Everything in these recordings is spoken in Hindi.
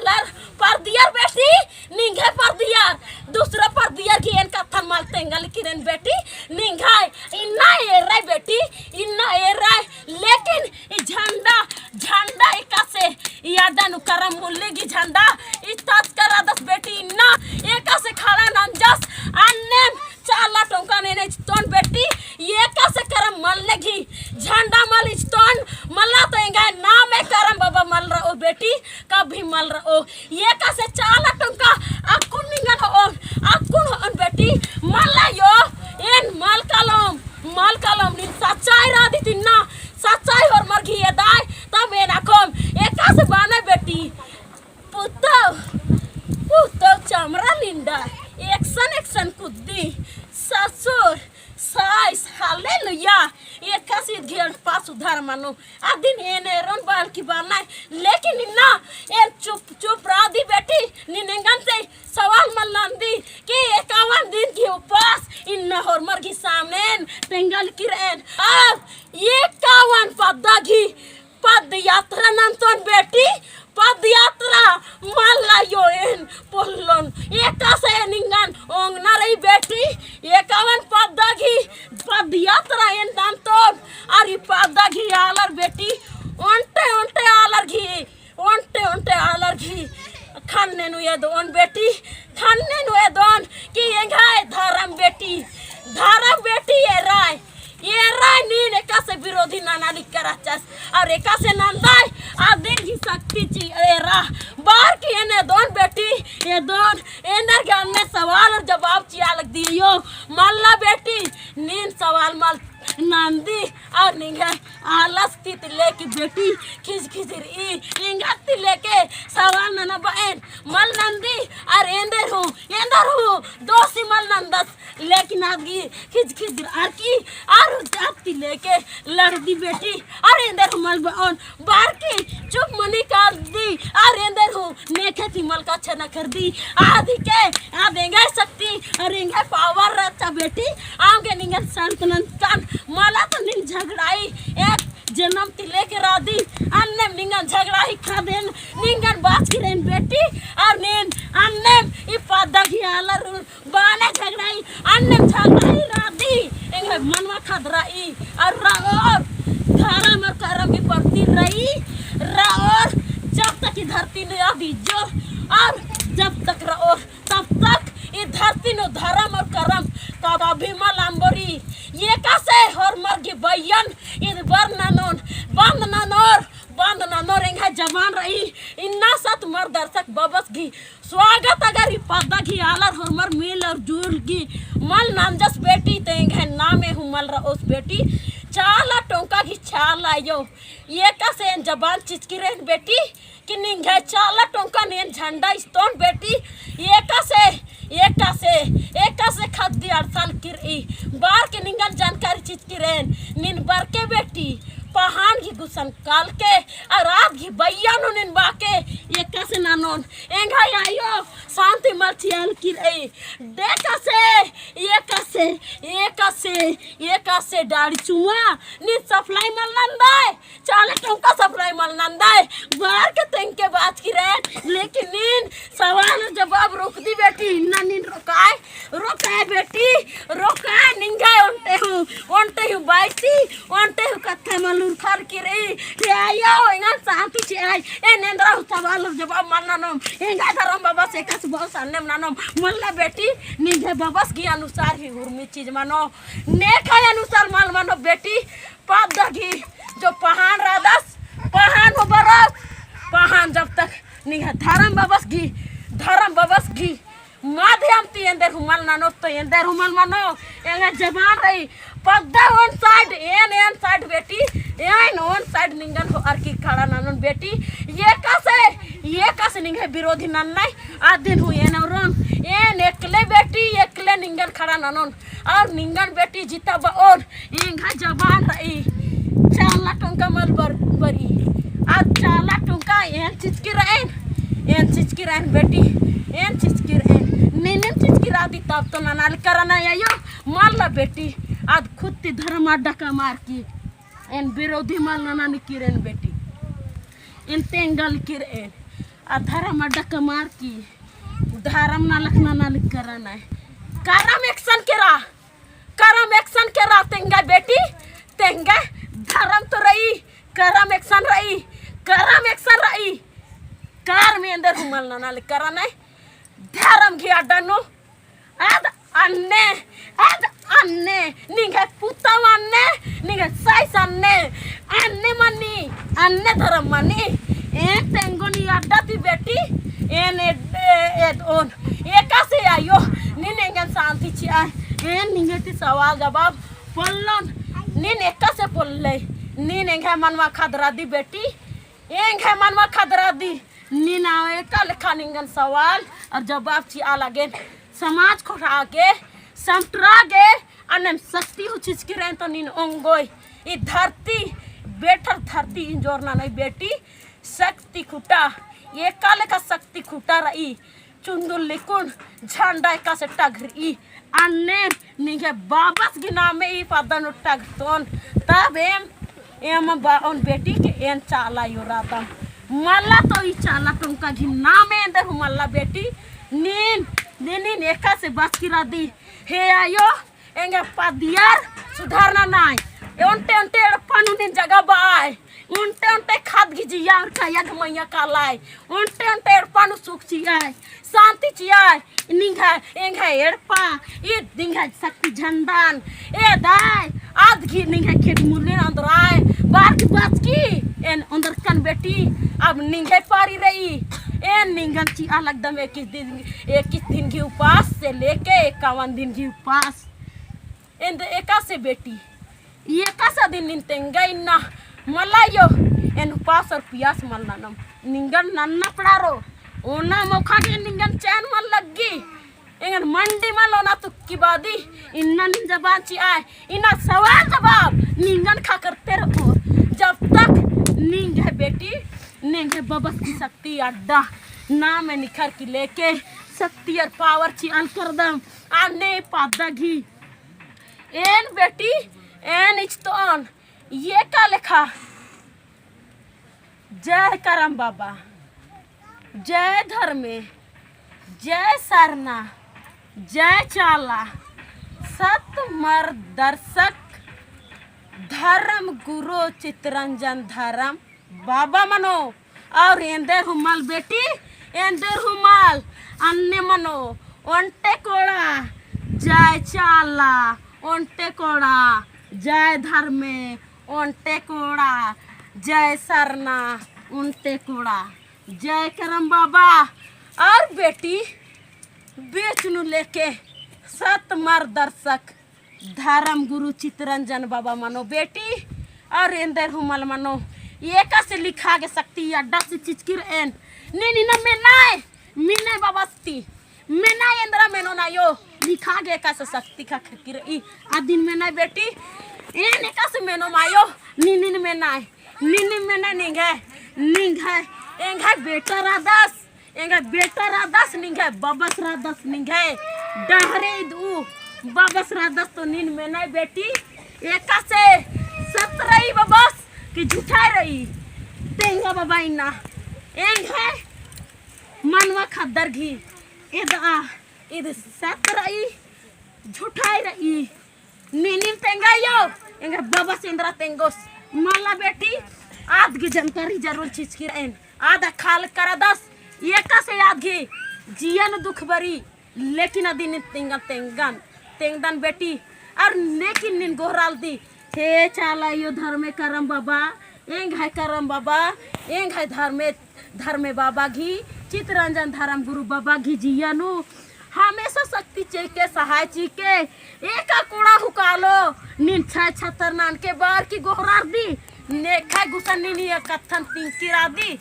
आलर पर दिया बेटी निंगे पर दिया दूसरा पर दिया कि इनका थर्मल तेंगल किरण बेटी निंगाई इन्ना ए रहा बेटी इन्ना ए रहा लेकिन झंडा झंडा इका से यादा नु करम मुल्ले की झंडा इस्तात करा दस बेटी इन्ना एका से खड़ा नंजस अन्ने चाला टोंका ने स्टोन बेटी ये का से करम मल्ले की झंडा मल स्टोन मल्ला तो इंगा नाम है करम बाबा मल रहा ओ बेटी कभी मल रहा ओ ये का से चाला टोंका अकुन निंगन हो अकुन बेटी मल्ला यो इन मल कलम नि सच्चाई रादी तिन्ना सच्चाई और मरगी ये दाई तब ये नाकोम एक से बाने बेटी पुतो चमरा लिंडा एक्शन कुद्दी ससुर साइस हालेलुया एक से घेर पास उधार मानो आदिन ये ने रोन बाल की बाना लेकिन इन्ना ये चुप रादी बेटी निनेंगन से सवाल मल्लांदी कि 51 दिन की उपास इन्ना और मरगी सामने टेंगल की रहन अब ये 51 पद यात्रा नाम तो बेटी पद यात्रा मल्ला योन पोलन एक से निंगन ओंगना रही बेटी 51 पद यात्रा इन नाम तो अरे पद घी आलर बेटी ओंटे आलर घी खाने नु ये दोन बेटी खाने नु ये दोन कि ये गाय धर्म बेटी ये राय नीन एका से विरोधी नानाली कराचस और एका से नंदाय आदिन की शक्ति ची एरा बार की एने दोन बेटी ये दोन एनर के हमने सवाल और जवाब चिया लग दियो मल्ला बेटी नीन सवाल मल नंदी और निंगे आलस तित लेके बेटी खिच रही इंगत लेके सवाल नना बहन मल नंदी और एंदर हूँ दोसी मल नंदस लेकिन आदगी खिच आर की और जाती लेके लड़दी बेटी और एंदर हूँ मल बहन बार की चुप मनी कर दी और एंदर हूँ नेखे थी मल का छना कर दी आदि के आदेंगे शक्ति और इंगे पावर रहता बेटी आगे निंगे संतनन मला तो निन झगड़ाई एक जन्म तिले के रादी अन्ने निंगन झगड़ाई खा देन निंगन बात की रेन बेटी और निन अन्ने इ पादा की आलर बाने झगड़ाई अन्ने झगड़ाई रादी इंगे मनवा खदराई और राओर धारा में करम की पड़ती रही राओर जब तक धरती ने आदि जो और जब तक राओर तब तक ये धरती नो धर्म और करम का भीमा लांबोरी ये कैसे हर मर्गी बयन ये बंद ननोर इंगे जवान रही इन्ना सत मर दर्शक बबस की स्वागत अगर पदा की आलर हमर मिल और जुल की मल नामजस बेटी तेंगे नामे हुमल रओस बेटी चाला टोंका की छाल आयो ये कैसे जबान चिचकी रहन बेटी कि निंगे चाला टोंका नेन झंडा स्टोन बेटी ये कैसे खद्दी 8 साल की बार के निंगन जानकारी चिचकी रहन निन बार के बेटी पहान की गुसन काल के और रात की बैयानो निन बाके ये कैसे नानोन एंगा आयो शांति मर्थियल की रही देखा से ये कैसे डाड़ी चुआ निन सप्लाई मल नंदाय चाले टोंका सप्लाई मल नंदाय बार के तेंग के बात की रहे लेकिन निन सवाल जवाब रोक दी बेटी ना निन रोकाए बेटी रोकाए निंगाय ओंटे हूँ बाइसी ओंटे हूँ कत्थे मलूर खर की रही ये आयो इंगा शांति से आई ए नेंद्रा सवाल जवाब मारना नम इंगा धरम बाबा से कस बहुत सामने नानम मल्ला बेटी निंगे बाबस की अनुसार ही हुरमी चीज मानो नेका अनुसार माल मानो बेटी पाद घी जो पहान रादस पहान हो बरो पहान जब तक निंगे धरम बाबस घी माध्यम ती अंदर हुमल नानो तो अंदर हुमल मानो एंगा जवान रही पद्दा ऑन साइड बेटी एन ऑन साइड निंगन हो अर की खड़ा नानन बेटी ये कैसे निंगे विरोधी नन्नाई आदिन हुए न रोन एन एकले बेटी एकले निंगन खड़ा नानन और निंगन बेटी जीता और एंगा जवान रही चाला टोंका मल बरी आज चाला टोंका एन चीज की रहन बेटी एन चीज की रहन नेने चीज की रादी तब तो नानाल करना आयो मारला बेटी आज खुद ती धर्म अड्डा का मार की एन विरोधी माल नाना की रेन बेटी इन तेंगल की रेन अधरम अडक मार की धरम ना लखना ना लिख करना है करम एक्शन केरा करम एक्शन केरा तेंगा बेटी तेंगा धरम तो रही करम एक्शन रही करम एक्शन रही कार में अंदर हुमल ना लिख करना है धरम की अड्डनो ad anne ninga puta wanne ninga size anne mani anne dharam mani tengoni addati beti ed on ekase ayo ninengan santi chi ningeti sawal jawab pollon nin ekase polle ninenga manwa khadradi beti enga manwa khadradi Neena एकल खानिंगन सवाल और जवाब ची आलागे समाज को आगे समटरागे अनम शक्ति हो चीज की रहे तो नीन ओंगोई ये धरती बेटर धरती इंजोरना नहीं बेटी शक्ति खुटा ये काले का शक्ति खुटा रही चुंदुल लिकुन झंडा का से टगरी अन्ने निगे बाबस की नाम में ये पदन टगतोन तब एम बाउन बेटी के एन चाला योरातम मल्ला तो ई चाला तुमका घी नाम है अंदर मल्ला बेटी नीन नीन एका से बच की रादी हे आयो एंगे पदियार सुधारना नाय उनटे उनटे पानु नीन जगह बाय उनटे उनटे खाद घिजी यार का यग मैया का लाय उनटे उनटे पानु सुख चियाय शांति चियाय निंगा एंगा एड़पा ये दिंगा शक्ति झंडान ए दाय आध घी निंगा खेत मुले अंदर आए बार की बात की एन अंदर कन बेटी अब निंगे पारी रही एन निंगन ची अलग दम 21 दिन की उपास से लेके 51 दिन की उपास एन एका से बेटी ये कासा दिन निंतेंगा इन्ना मलायो एन उपास और पियास मलना नम निंगन नन्ना पड़ारो ओना मौका के निंगन चैन मल लगी एंगन मंडी मलो ना तुक्की बादी इन्ना निन जबान ची आए इन्ना सवाल जवाब निंगन खा करते रहो जब तक नींग है बेटी नींग है बबस की शक्ति अड्डा नाम है निखर की लेके शक्ति और पावर ची अन कर दम आने पादा घी एन बेटी एन इच्तोन ये का लिखा जय करम बाबा जय धर्मे जय सरना जय चाला सत मर दर्शक धर्म गुरु चितरंजन धर्म बाबा मनो और एंदर हुमाल बेटी एंदर हुमाल अन्य मनो ओंटे कोड़ा जय चाला ओंटे कोड़ा जय धर्मे ओंटे कोड़ा जय सरना ओंटे कोड़ा जय करम बाबा और बेटी बेचनु लेके सत मर दर्शक धर्म गुरु चितरंजन बाबा मनो बेटी और इंदर हुमल मनो ये कैसे लिखा के सकती अड्डा से चीज की एन नी ना मिने बाबा स्ती मेना इंद्रा मेनो ना यो लिखा के कैसे सकती का खिर ई आ दिन में ना बेटी एन कैसे मेनो मायो नी में ना निंगे एंगा बेटा रादस एंगा बेटा रादस निंगे बबस रादस निंगे डहरे दू बबस रादस तो नींद में नहीं बेटी एका से सत रही बबस कि झूठा रही तेंगा बाबा इन्ना एंग है मनवा खद्दर घी इध सत रही झूठा रही नींद तेंगा यो एंगा बबस इंद्रा तेंगोस माला बेटी आध की जानकारी जरूर चीज की रहें आधा खाल करा दस एका से याद घी जियन दुख बरी लेकिन अदिन तेंगा तेंगदन बेटी और लेकिन निन गोहराल दी हे चाला यो धर्मे करम बाबा एंग है करम बाबा एंग है धर्मे बाबा घी चितरंजन धर्म गुरु बाबा घी जियानु हमेशा शक्ति चेके सहाय चीके एका कूड़ा हुकालो निन छाय छतर नान के बार की गोहरार दी नेखा गुसन नी कथन तिंकिरा दी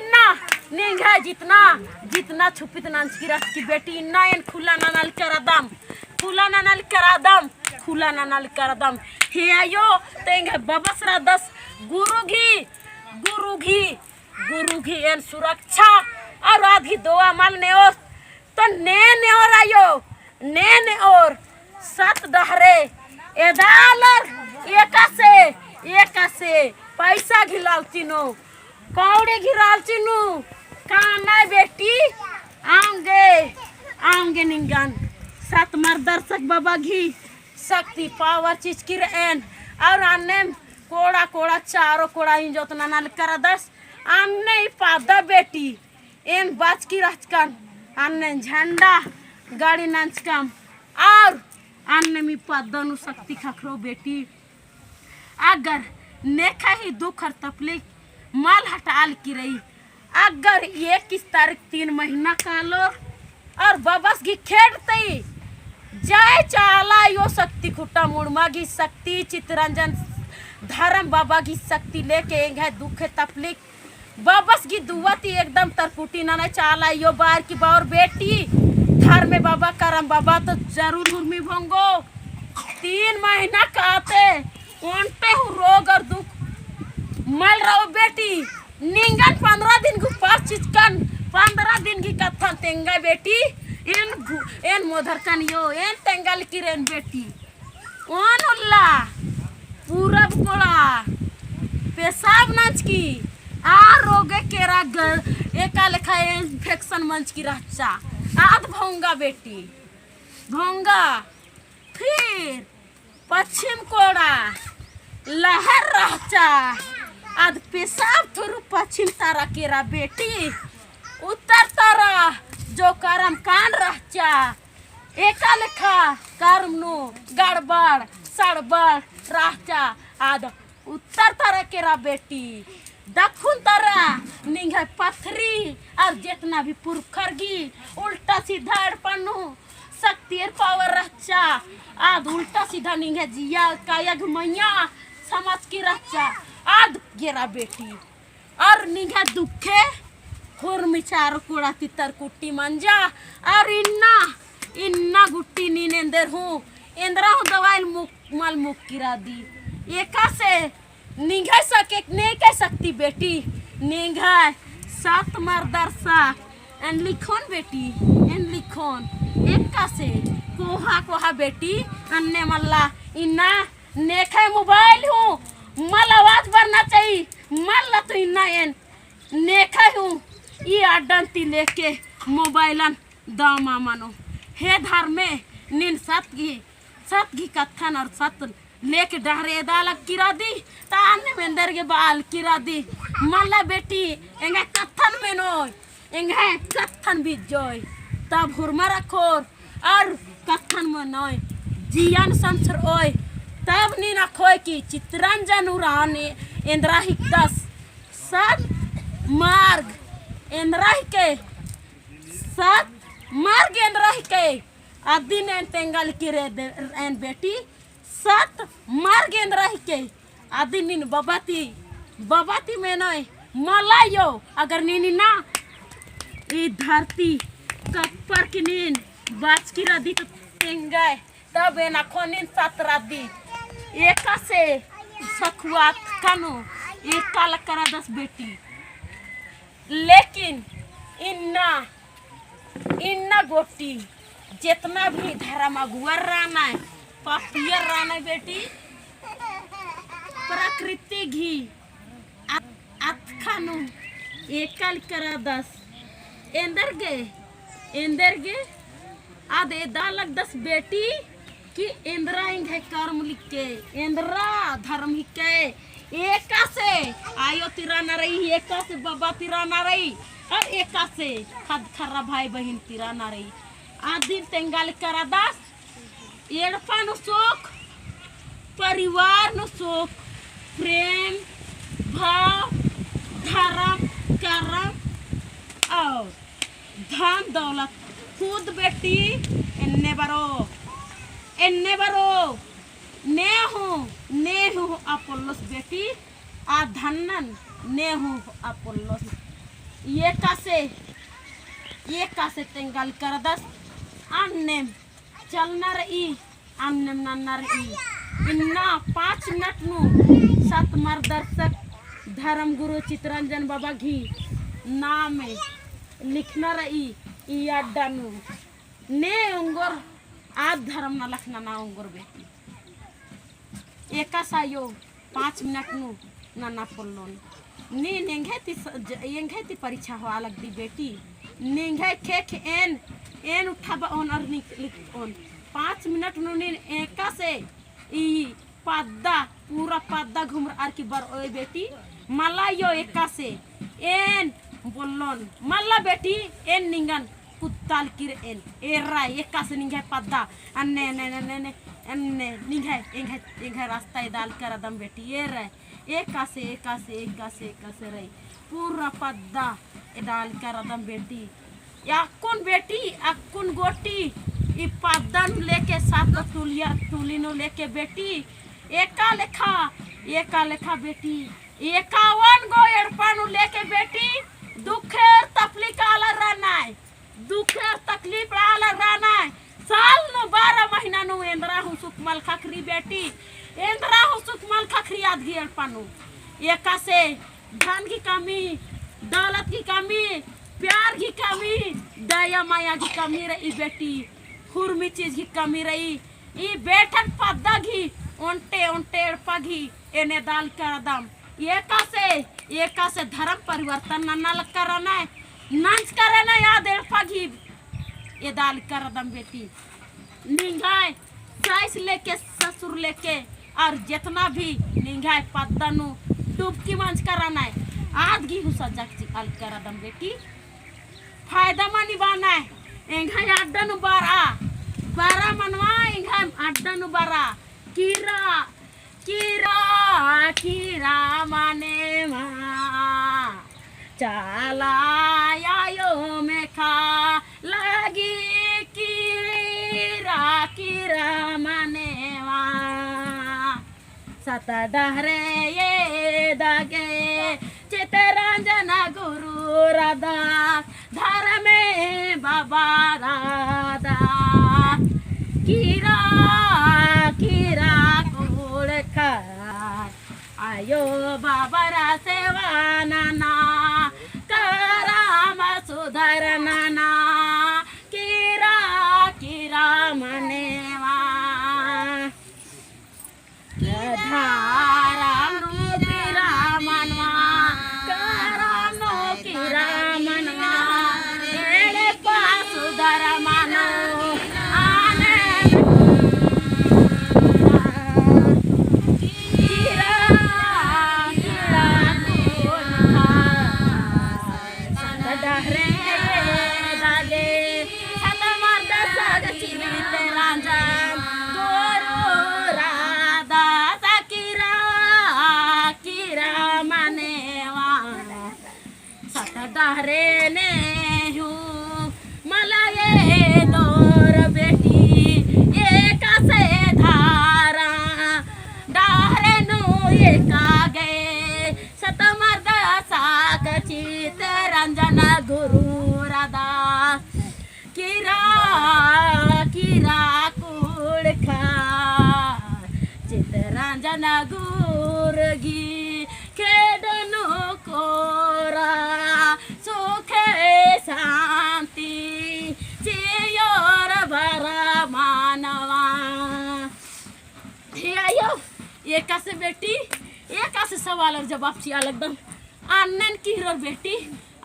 ना निंग है जितना छुपित नांच की रख की बेटी ना एन खुला नानल करादम खुला नानल करादम हे आयो तेंग बबस रादस गुरु घी एन सुरक्षा और आधी दोआ मल ने और तो ने और आयो ने और सत दहरे एदालर एका से पैसा घिलाल तीनो कौड़े गिराल चिन्नू काना बेटी आऊंगे आऊंगे निंगन सत मर दर्शक बाबा घी शक्ति पावर चीज की एन और अन्ने कोड़ा कोड़ा चारों कोड़ा इन जोतना नाल कर दस अन्ने पादा बेटी एन बाज की रचकन अन्ने झंडा गाड़ी नाचकम और अन्ने मी पादनु शक्ति खखरो बेटी अगर नेखा ही दुख और तकलीफ माल हटाल की रही अगर 21 तारीख 3 महीना कालो और बबस की खेड़ते जय चाला यो शक्ति खुट्टा मुड़मा की शक्ति चितरंजन धर्म बाबा की शक्ति लेके है दुख तकलीफ बबस की दुआती एकदम तरकुटी ना चाला यो बार की बार बेटी धर्म में बाबा करम बाबा तो जरूर हुर्मी भोंगो 3 महीना काते उनते हूँ रोग और दुख मल रहो बेटी निंगन 15 दिन को पास चिचकन 15 दिन की कथा तेंगा बेटी इन मोधर कन यो इन तेंगल की रेन बेटी ओन उल्ला पूरब कोड़ा पेशाब नाच की आ रोगे केरा एका लेखा इन्फेक्शन मंच की रचा आध भोंगा बेटी भोंगा फिर पश्चिम कोड़ा लहर रचा आध पेशाब थोरू पश्चिम तारा केरा बेटी उत्तर तारा जो करम कान रचा एका लेखा कर्म नो गड़बड़ सड़बड़ रचा आध उत्तर तारा केरा बेटी दक्षिण तारा निंग पथरी और जितना भी पुरखरगी उल्टा सीधा पन्नू शक्ति पावर रचा आध उल्टा सीधा निंग जिया काया मैया समझ की रचा आध गेरा बेटी और निंग दुखे खुर चारो कोड़ा तितर कुट्टी मंजा और इन्ना इन्ना गुट्टी नींदर हूँ इंद्रा हूँ दवाई मल मुख गिरा दी एका से निंघा सके नहीं कह सकती बेटी निंघा सात मर्दर सा एन लिखोन बेटी एन लिखोन एका से कोहा कोहा बेटी अन्ने मल्ला इन्ना नेखे मोबाइल हूँ मल आवाज भरना चाहिए मल्ला तो इन्ना एन नेखा हूँ ये अड्डंती लेके मोबाइलन दामा मनो हे धर में निन सत की कथन और सत लेके डहरे दालक किरा दी ताने मेंदर के बाल किरा दी मल्ला बेटी एंगे कथन में नो एंगे कथन भी जोय तब हुरमा रखोर और कथन में नोय जियान संसर ओय तब नी ना खोय की चित्रंजन उराने इंद्रा हिकदस सत मार्ग इंद्रा के सत मार्ग इंद्रा के आदिन एन तेंगल किरे एन बेटी सत मार गेंद रह के आदि नीन बबाती में नय मलायो अगर नीनी ना ये धरती कपर की नीन बाच की रदी तो तेंगाय तब एना खोनिन सत रदी एका से सखुआत कनो एक काल करा 10 बेटी लेकिन इन्ना गोटी जितना भी धर्म अगुअर रहना है पापियर रहना बेटी प्रकृति घी खानू एकल करा 10 इंदर गे आधे दालक 10 बेटी कि इंद्रा इंगे कर्म लिख के इंद्रा धर्म लिख के एका से आयो तिरा न रही एका से बाबा तिरा न रही और एका से खद खर्रा भाई बहन तिरा न रही आदि तेंगाल करा 10 एड़पा नु सुख परिवार नु सुख प्रेम भाव धर्म कर्म और धन दौलत खुद बेटी एन्ने बरो ने हूँ अपोलोस बेटी आ धनन ने हूँ अपोलोस ये कासे तेंगल कर 10 अन्ने चलना रही अन्ने नन्ना रही इन्ना 5 मिनट नु सत मार्गदर्शक धर्म गुरु चित्रंजन बाबा घी नाम लिखना रही ई अड्डा नु ने उंगर आज धर्म ना लखना ना उंगर बेटी एका सायो 5 मिनट नु ना पोलोन नी नेंघे ती परीक्षा हो अलग दी बेटी नेंघे खेख एन उठाबा ओन और निक ओन 5 मिनट नुनी एका से ई पद्दा पूरा पद्दा घूम आर की बार ओए बेटी मला यो एका से एन बोलन मला बेटी एन निंगन कुत्ताल किर एन एरा एका से निंगे पद्दा अन्ने ने ने ने ने अन्ने निंगे एंगे रास्ता दाल कर दम बेटी ये रे एका से रे पूरा पद्दा दाल कर दम बेटी या कौन बेटी अकुन गोटी ई पद्दा लेके सात तुली नु लेके बेटी एका लेखा बेटी 51 गो एड़पानु लेके बेटी दुखेर तकलीफ आला रहना है साल नु 12 महीना नु एंद्रा हूँ सुकमल खखरी बेटी एंद्रा हूँ सुकमल खखरी आधी एड़पानु एका से धन की कमी दौलत की कमी प्यार की कमी दया माया की कमी रही बेटी हुर्मी चीज की कमी रही ई बैठक पद्दा घी ओंटे पगी एने दाल कर दम एका से धर्म परिवर्तन न करना है नंच करना याद पगी ये दाल कर दम बेटी निंगाए साइस लेके ससुर लेके और जितना भी निंगाए पद्दा नु डुबकी मंच कराना है आध घी हुसा जग अल कर दम बेटी फायदा मनी बाना है एंघा अड्डा नु बारा मनवा एंघा अड्डा नु बारा कीरा माने मा चला आयो में खा लगी कीरा माने मा सत डहरे ये दागे चितरंजन गुरु राधा धर में बाबा राधा कीरा आयो बाबरा सेवा नाना कराम सुधर नाना कीरा मनेवा धारा नो कीरा मनवा कराम नो कीरा मनवा एड़े पा सुधर मानो डहरे ने हूँ मला ये दौर बेटी एक से धारा डहरे नु एक गए सतमर्द साक चित रंजन गुरु राधा कीरा कुड़ खा चित रंजन गुरगी खेडनु कोरा शांति चियोर भरा मानवा आयो एका से बेटी एका से सवाल और जवाब चिया लगदम आनन की हीरो बेटी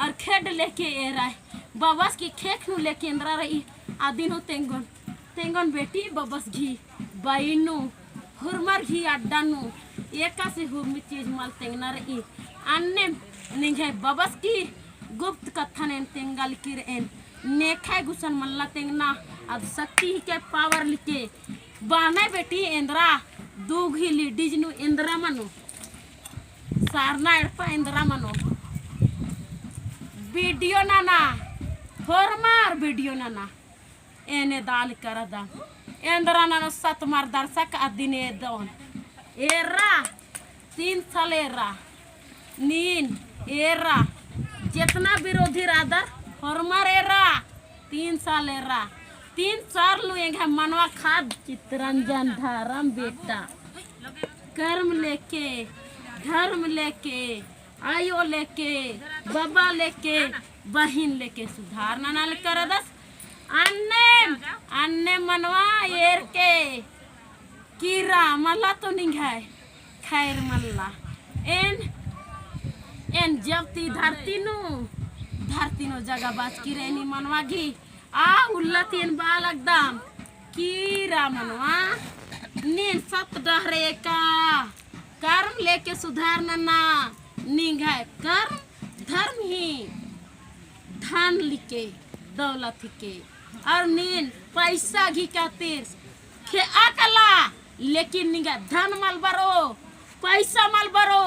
और खेड लेके ए रहा बबस की खेख नु लेके इंद्रा रही आदिन हो तेंगन बेटी बबस घी बाइनु हुरमर घी अड्डानु एका से हुरमी चीज माल तेंगना रही अन्ने निंगे बबस की गुप्त कथन एन तेंगल किर एन नेखाय गुसन मल्ला तेंगना अब शक्ति के पावर लिके बाने बेटी इंद्रा दूघी लीडीज नु इंद्रा मनो सारना एड़पा इंद्रा मनो वीडियो नाना फॉर्मर वीडियो नाना एने दाल कर दा इंद्रा नानो सत मार दर्शक अदिने दोन एरा 3 साल एरा नीन एरा जितना विरोधी राधा फॉर्मर एरा 3 साल एरा 3 साल लुएंगे मनवा खाद चितरंजन धर्म बेटा कर्म लेके धर्म लेके आयो लेके बाबा लेके बहिन लेके सुधार नाल कर दस अन्ने मनवा एर के कीरा मल्ला तो निंघाय खैर मल्ला एन जब ती धरती नो जगह बाज की रहनी मनवागी आ उल्लतीन बाल एकदम कीरा मनवा नीन सत डहरे का कर्म लेके सुधारना ना निंगा कर्म धर्म ही धन लिके दौलत के और नीन पैसा घी खातिर खे अकला लेकिन निंगा धन मल बरो पैसा मल बरो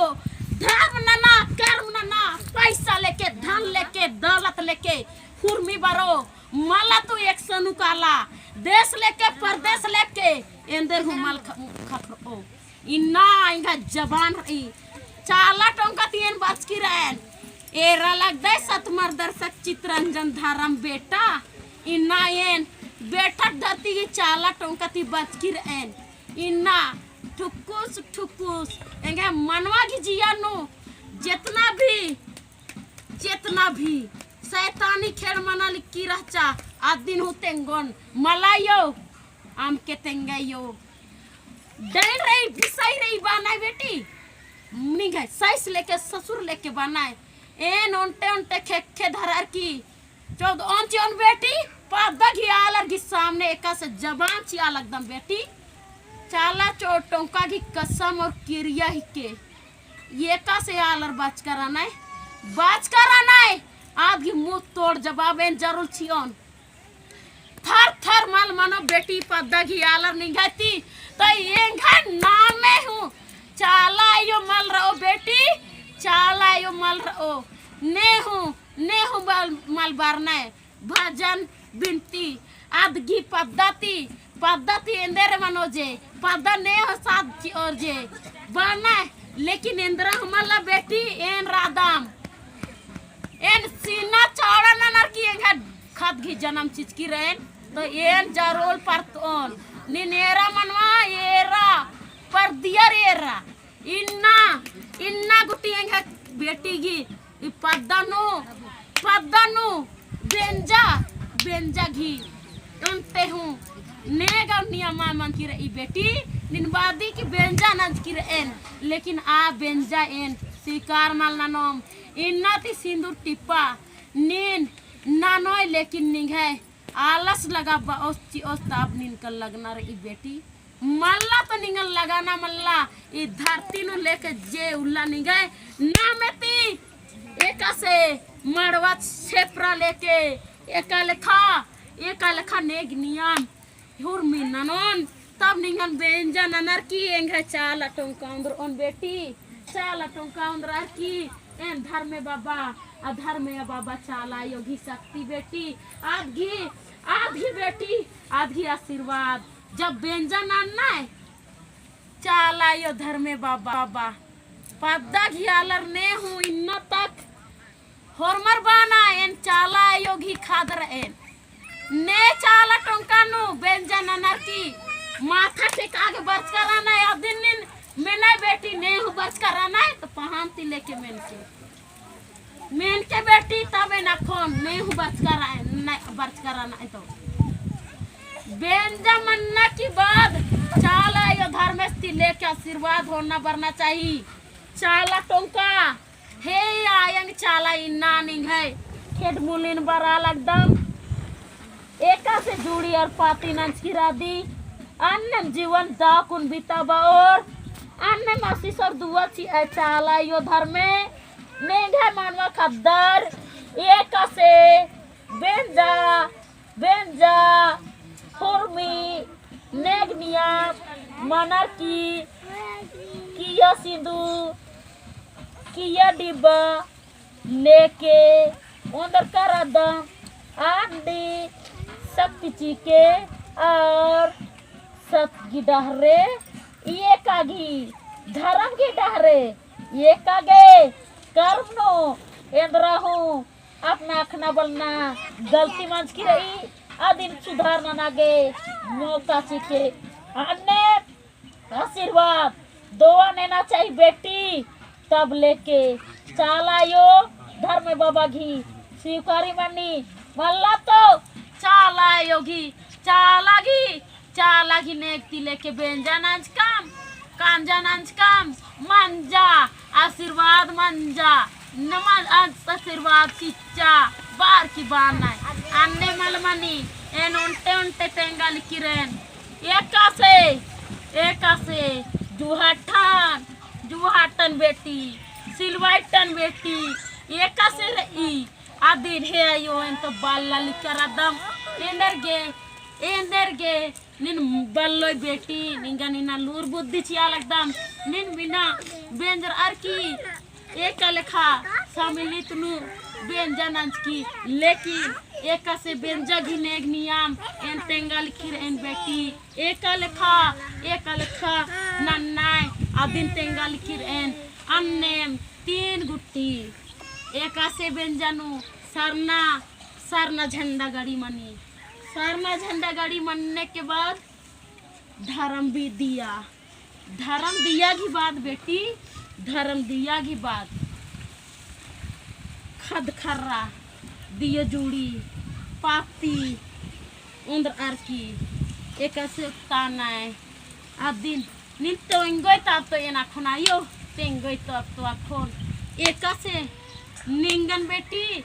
धर्म ना कर्म ना पैसा लेके धन लेके दौलत लेके हुर्मी बरो मला तू एक सनु काला देश लेके परदेश लेके इंदर हुमल खखरो इन्ना इंगा जबान ई चाला टोंका तीन बात की रहन एरा लगदा सतमर दर्शक चित्रंजन धारम बेटा इन्ना एन बेटा धरती की चाला टोंका ती बात की रहन इन्ना ठुकुस एंगे मनवा की जियानो जितना भी शैतानी खेल मना लिखी रहचा आज दिन होते गन मलायो आम के तेंगायो डर रही बिसाई रही बनाए बेटी नहीं गए साइस लेके ससुर लेके बनाए एन ओंटे खे धरार की 14 बेटी पादा की आलर की सामने एका से जबान चिया लगदम बेटी चाला टोंका की कसम और क्रिया ही के ये का से आलर बाच कराना है आप की मुंह तोड़ जवाब एन जरूर छियोन थर मल मनो बेटी पद्दा की आलर निगाती तो ये नाम में हूँ चाला यो मल रहो बेटी चाला यो मल रहो ने हूँ मल बारना है भजन बिनती आदगी पद्धति इंदर मनोजे पद्दा ने हो साथ और जे बना लेकिन इंद्रा हमला बेटी एन रादाम एन सीना चौड़ा ननर की एंगा खत घी जन्म चीज की रहें तो एन जरोल पर तोन निनेरा मनवा एरा पर दिया एरा इन्ना गुटी एंगा बेटी की पद्दानु बेंजा घी उनते हूँ नेगा नियमा मन की रही बेटी निनबादी की बेंजा नज की रहें लेकिन आ बेंजा एन शिकार माल नानोम इन्ना ती सिंदूर टिप्पा नीन नानोय लेकिन निंगे आलस लगा ओस ताप निकल लगना रही बेटी मल्ला तो निंगल लगाना मल्ला ये धरती नु लेके जे उल्ला निंगे ना मेती एका से मड़वा छेपरा लेके एका लेखा नेग नियम हुर मिननोन तब निंगन बेंजा ननर की एंगे चाला टोंका अंदर ओन बेटी चाला टोंका अंदर की एन धर्मे बाबा चाला योगी शक्ति बेटी आधी बेटी आधी आशीर्वाद जब बेंजा नाना है चाला यो धर्मे बाबा पद्दा घियालर ने हूँ इन्ना तक होरमर बाना एन चाला योगी खादर एन ने चाला टोंका नु बेंजा ननर की माथा टेका के बर्च कराना है दिन मैंने बेटी ने हूँ बर्च कराना है तो पहानती लेके मेन के बेटी तबे ना खोन नहीं हूँ बर्च कराना है तो बेंजा मन्ना की बाद चाला यो धर्मेस्ती लेके आशीर्वाद होना बरना चाहिए चाला टोंका हे आयंग चाला इन्ना निंग है खेत मुलिन बरा लगदम एका से जुड़ी और पाती नंच की रादी अन्य जीवन दाकुन बीताबा और अन्य मासी सब दुआ ची चाला यो धर्मे नेंगे मानवा खद्दर एका से बेंजा हुर्मी नेगनिया मनर किया सिंधु किया डिब्बा लेके अंदर कर दम आंडी शक्ति चीके और सत की डहरे ये कागी धर्म की डहरे ये कागे कर्म नो इंद्रा हूँ अपना अखना बलना गलती मंच की रही आदिन सुधारना नागे मौका सीखे अन्य आशीर्वाद दुआ लेना चाहिए बेटी तब लेके चाला यो धर्म बाबा घी स्वीकारी मनी मल्ला तो चाला योगी चाला घी नेकती लेके बेंजा नाच काम कांजा नाच काम मंजा आशीर्वाद मंजा नमाज आज आशीर्वाद चिच्चा बार की बार नाय अन्ने मलमनी एन उन्टे उन्टे तेंगाल किरेन एका से जुहाटन बेटी सिलवाइटन बेटी एका से रही आदिर है यो एन तो बाल्ला लिकरादम एंदरगे निन बल्लोय बेटी निंगा निना लूर बुद्धि चिया लगदम निन बिना बेंजर अर्की एका लेखा सामिलित नु बेंजनंच की लेकिन एका से बेंजा घिनेग नियम एन तेंगल खिर एन बेटी एका लेखा नन्नाय आदिन तेंगल खिर एन अन्नेम 3 गुट्टी एका से बेंजानु सरना झंडा गाड़ी मनी सरना झंडा गाड़ी मनने के बाद धर्म भी दिया की बात बेटी धर्म दिया की बात खद खर्रा दिया जुड़ी पाती उंदर अर्की एक से तानाय आदिन नित्य इंगोय तात तो ये ना खुनायो तेंगोय तो अखोन एक से निंगन बेटी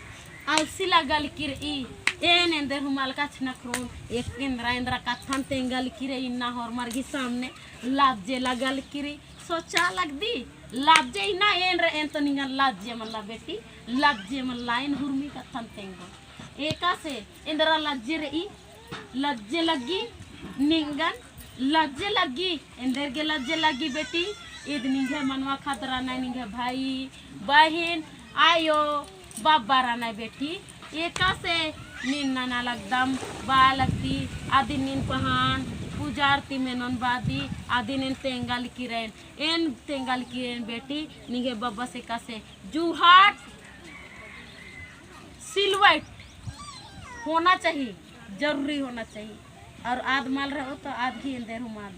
अलसिला गल किरई एन एंदर हुमाल का छनखरोन एक इंद्रा का छन तेंगल किरे इन्ना हरमार की सामने लाजे लगल किरी सोचा लगदी लाजे इना एन रे एन तो निंगन लाजे मल्ला बेटी लाजे मल्ला इन हुरमी का छन तेंगल एका से इंद्रा लाजे रे लज्जे लगी निंगन लज्जे लगी इंदर के लज्जे लगी बेटी ईद निंगे मनवा खतरा ना निंगे भाई बहन आयो बाबा राना बेटी एका से निन्ना ना लगदम बा लगती आदि निन पहान पूजारती में नन बादी आदि निन तेंगल किरेन बेटी निगे बाबा से कसे जुहाट सिलवाइट होना चाहिए जरूरी होना चाहिए और आध माल रहो तो आध ही अंदर माल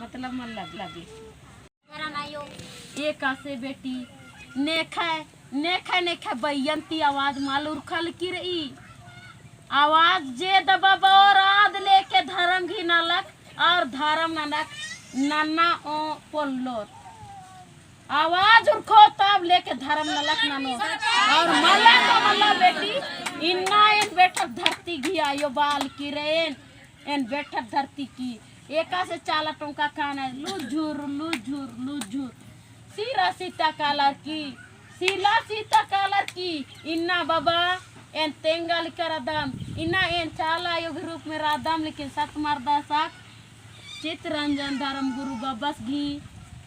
मतलब मन लगे एका से बेटी नेखा बैयंती आवाज माल उरखल की रही आवाज जे दबाबो राद लेके धर्म घी नलक और धर्म नलक नन्ना ओ पोल्लोत आवाज उरखो तब लेके धर्म नलक ननो और मल्ला बेटी इन्ना इन बैठक धरती घी आयो बाल की रेन इन बैठक धरती की एका से चाला टोंका खाना लुझुर सीरा सीता कलर की इन्ना बाबा एन तेंगल करदम इन्ना एन चाला योग रूप में रादम लेकिन सत मर्दा साक चित्ररंजन धर्म गुरु बबस घी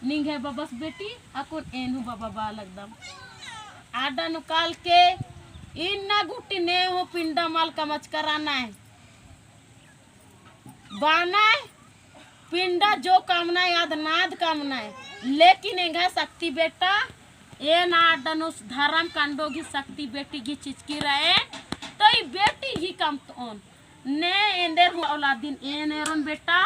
निंगे बबस बेटी अकुन एनु बाबा बा लगदम आडा नुकाल के इन्ना गुटी ने हो पिंडा माल कमच कराना है बाना है पिंडा जो कामना याद नाद कामना है लेकिन एंगा शक्ति बेटा ये नाडनुस धर्म कांडो की शक्ति बेटी की चिचकी रहे तो ये बेटी ही कम तो ने एंदर औलादीन एनेरन बेटा